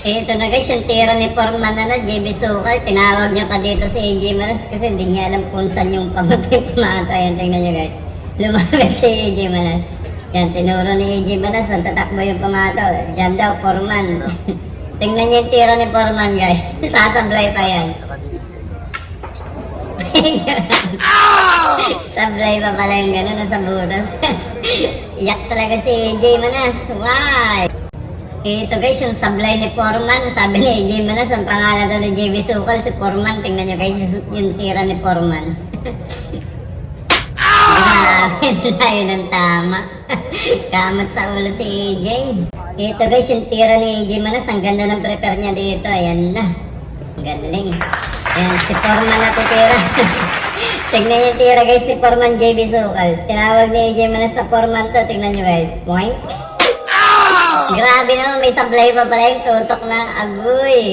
Ito na guys, yung tira ni Foreman na JB Sukal. Tinawag niya pa dito si AJ Manas kasi hindi niya alam kung saan yung pamatay pumata. Yan, tingnan niyo guys. Lumapit si AJ Manas. Yan, tinuro ni AJ Manas, ang tatakbo yung pumata. Diyan daw, Foreman. Tingnan niyo yung tira ni Foreman guys. Sasablay pa yan. Sablay pa pala yung gano'n, nasa butas. Iyak talaga si AJ Manas. Why? Ito guys, yung sablay ni Foreman. Sabi ni AJ Manas, ang pangalan daw ni JB Sukal, si Foreman. Tingnan nyo guys, yung tira ni Foreman. Grabe, layo ng tama. Kamat sa ulo si AJ. Ito guys, yung tira ni AJ Manas. Ang ganda ng prepare niya dito. Ayan na. Galing. Ayan, si Foreman na titira. Tingnan yung tira guys ni Foreman JB Sukal. Tinawag ni AJ Manas na Foreman to. Tingnan nyo guys. Point. Grabe naman, may sablay pa pala yung tutok na agoy.